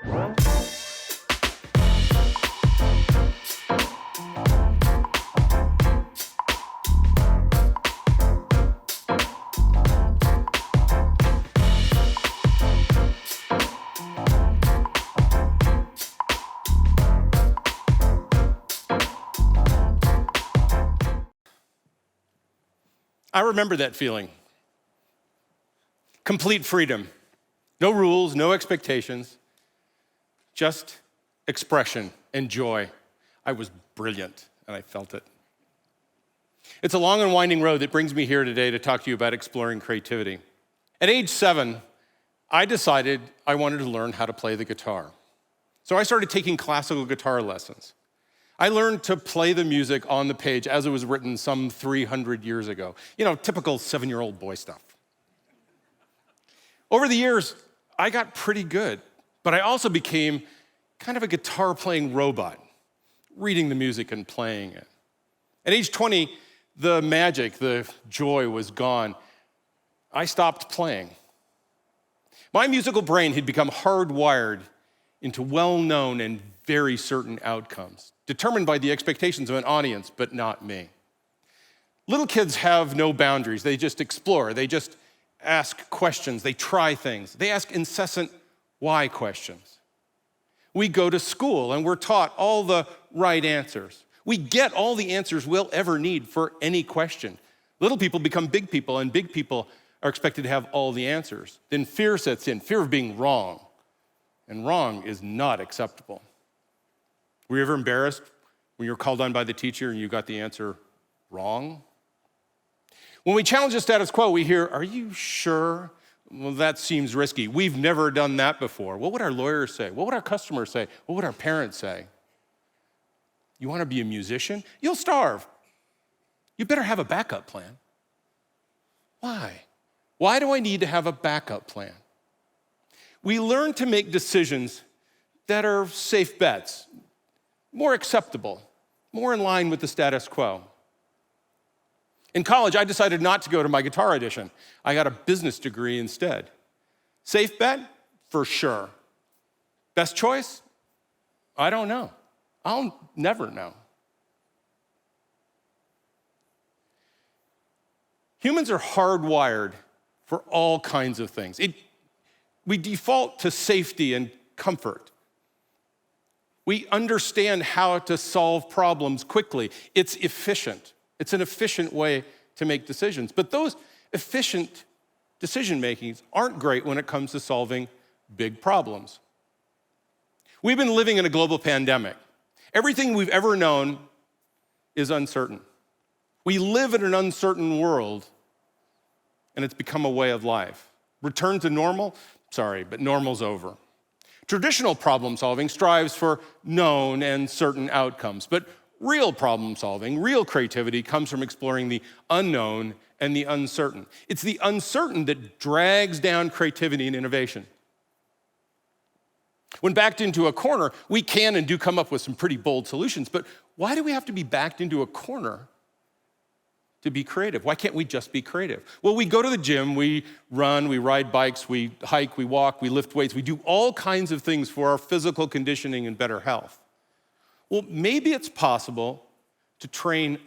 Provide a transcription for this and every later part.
I remember that feeling. Complete freedom. No rules, no expectations, just expression and joy. I was brilliant, and I felt it. It's a long and winding road that brings me here today to talk to you about exploring creativity. At age 7, I decided I wanted to learn how to play the guitar. So I started taking classical guitar lessons. I learned to play the music on the page as it was written some 300 years ago. You know, typical 7-year-old boy stuff. Over the years, I got pretty good, but I also became kind of a guitar-playing robot, reading the music and playing it. At age 20, the magic, the joy was gone. I stopped playing. My musical brain had become hardwired into well-known and very certain outcomes, determined by the expectations of an audience, but not me. Little kids have no boundaries. They just explore. They just ask questions. They try things. They ask incessant why questions. We go to school and we're taught all the right answers. We get all the answers we'll ever need for any question. Little people become big people, and big people are expected to have all the answers. Then fear sets in, fear of being wrong. And wrong is not acceptable. Were you ever embarrassed when you were called on by the teacher and you got the answer wrong? When we challenge the status quo, we hear, "Are you sure?" Well, that seems risky. We've never done that before. What would our lawyers say? What would our customers say? What would our parents say? You want to be a musician? You'll starve. You better have a backup plan. Why? Why do I need to have a backup plan? We learn to make decisions that are safe bets, more acceptable, more in line with the status quo. In college, I decided not to go to my guitar audition. I got a business degree instead. Safe bet? For sure. Best choice? I don't know. I'll never know. Humans are hardwired for all kinds of things. We default to safety and comfort. We understand how to solve problems quickly. It's efficient. It's an efficient way to make decisions. But those efficient decision makings aren't great when it comes to solving big problems. We've been living in a global pandemic. Everything we've ever known is uncertain. We live in an uncertain world, and it's become a way of life. Return to normal? Sorry, but normal's over. Traditional problem solving strives for known and certain outcomes, but real problem solving, real creativity comes from exploring the unknown and the uncertain. It's the uncertain that drags down creativity and innovation. When backed into a corner, we can and do come up with some pretty bold solutions, but why do we have to be backed into a corner to be creative? Why can't we just be creative? Well, we go to the gym, we run, we ride bikes, we hike, we walk, we lift weights, we do all kinds of things for our physical conditioning and better health. Well, maybe it's possible to train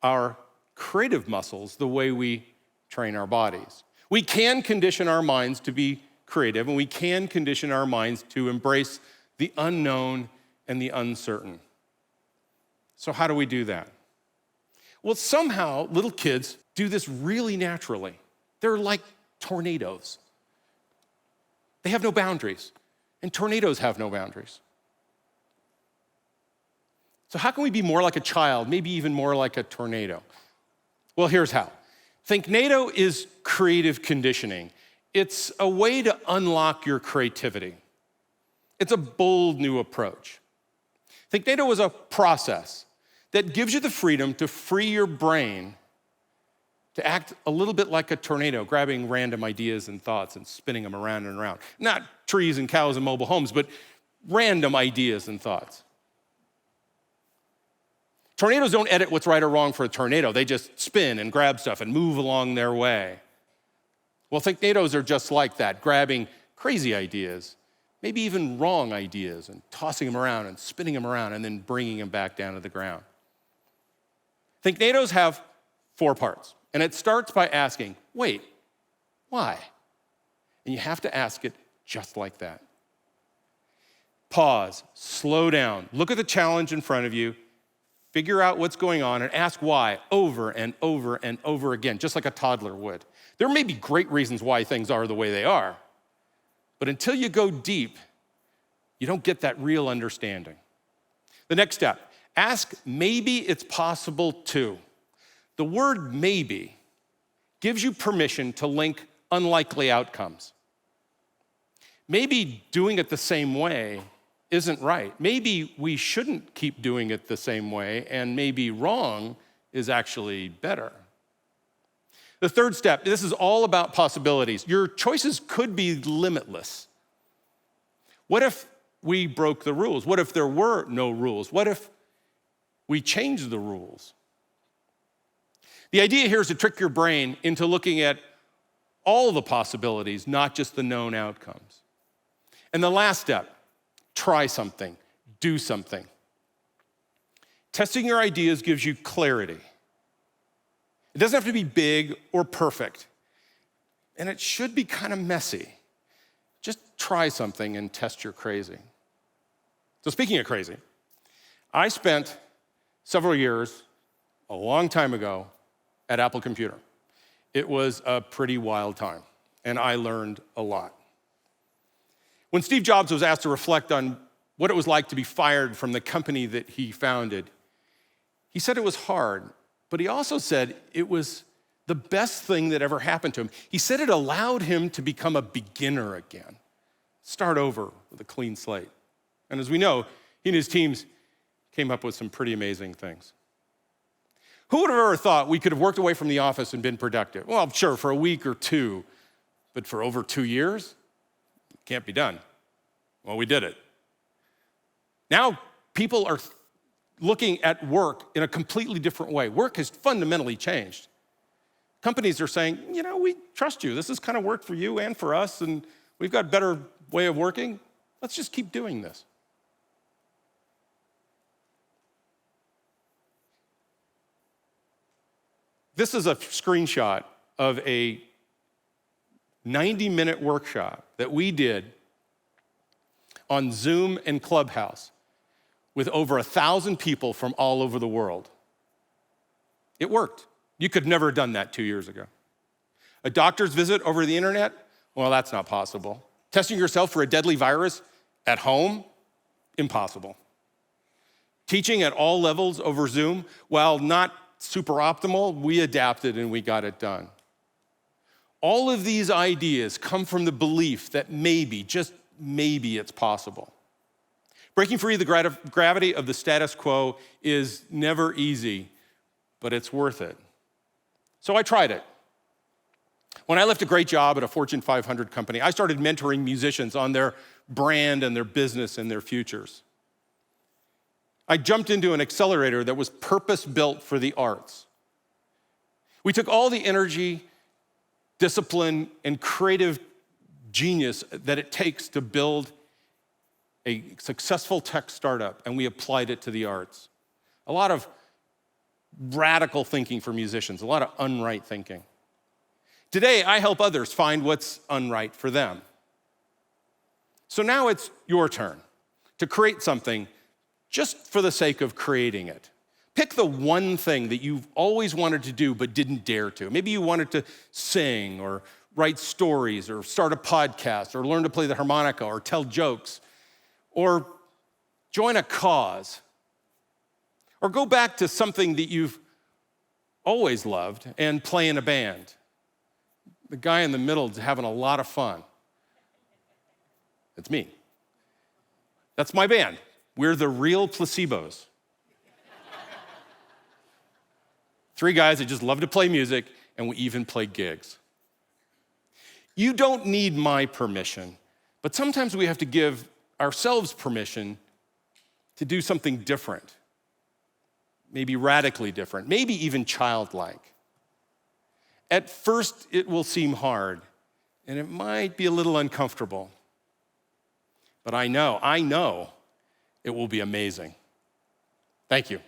our creative muscles the way we train our bodies. We can condition our minds to be creative, and we can condition our minds to embrace the unknown and the uncertain. So how do we do that? Well, somehow little kids do this really naturally. They're like tornadoes. They have no boundaries, and tornadoes have no boundaries. So how can we be more like a child, maybe even more like a tornado? Well, here's how. Think Nato is creative conditioning. It's a way to unlock your creativity. It's a bold new approach. Think Nato is a process that gives you the freedom to free your brain to act a little bit like a tornado, grabbing random ideas and thoughts and spinning them around and around. Not trees and cows and mobile homes, but random ideas and thoughts. Tornadoes don't edit what's right or wrong for a tornado. They just spin and grab stuff and move along their way. Well, Think Natos are just like that, grabbing crazy ideas maybe even wrong ideas, and tossing them around and spinning them around and then bringing them back down to the ground. Think Natos have 4 parts, and it starts by asking, wait, why? And you have to ask it just like that. Pause, slow down, look at the challenge in front of you, figure out what's going on, and ask why over and over and over again, just like a toddler would. There may be great reasons why things are the way they are, but until you go deep, you don't get that real understanding. The next step, ask maybe it's possible too. The word maybe gives you permission to link unlikely outcomes. Maybe doing it the same way isn't right. Maybe we shouldn't keep doing it the same way, and maybe wrong is actually better. The third step, this is all about possibilities. Your choices could be limitless. What if we broke the rules? What if there were no rules? What if we changed the rules? The idea here is to trick your brain into looking at all the possibilities, not just the known outcomes. And the last step, try something, do something. Testing your ideas gives you clarity. It doesn't have to be big or perfect, and it should be kind of messy. Just try something and test your crazy. So speaking of crazy, I spent several years, a long time ago, at Apple Computer. It was a pretty wild time, and I learned a lot. When Steve Jobs was asked to reflect on what it was like to be fired from the company that he founded, he said it was hard, but he also said it was the best thing that ever happened to him. He said it allowed him to become a beginner again, start over with a clean slate. And as we know, he and his teams came up with some pretty amazing things. Who would have ever thought we could have worked away from the office and been productive? Well, sure, for a week or two, but for over 2 years? It can't be done. Well, we did it. Now, people are looking at work in a completely different way. Work has fundamentally changed. Companies are saying, we trust you. This has kind of worked for you and for us, and we've got a better way of working. Let's just keep doing this. This is a screenshot of a 90-minute workshop that we did on Zoom and Clubhouse with over 1,000 people from all over the world. It worked. You could never have done that 2 years ago. A doctor's visit over the internet? Well, that's not possible. Testing yourself for a deadly virus at home? Impossible. Teaching at all levels over Zoom? While not super optimal, we adapted and we got it done. All of these ideas come from the belief that maybe, just maybe, it's possible. Breaking free of the gravity of the status quo is never easy, but it's worth it. So I tried it. When I left a great job at a Fortune 500 company, I started mentoring musicians on their brand and their business and their futures. I jumped into an accelerator that was purpose-built for the arts. We took all the energy, discipline, and creative genius that it takes to build a successful tech startup, and we applied it to the arts. A lot of radical thinking for musicians, a lot of unright thinking. Today, I help others find what's unright for them. So now it's your turn to create something just for the sake of creating it. Pick the one thing that you've always wanted to do but didn't dare to. Maybe you wanted to sing or write stories or start a podcast or learn to play the harmonica or tell jokes or join a cause or go back to something that you've always loved and play in a band. The guy in the middle is having a lot of fun. It's me. That's my band. We're the Real Placebos. 3 guys that just love to play music, and we even play gigs. You don't need my permission, but sometimes we have to give ourselves permission to do something different, maybe radically different, maybe even childlike. At first, it will seem hard, and it might be a little uncomfortable. But I know it will be amazing. Thank you.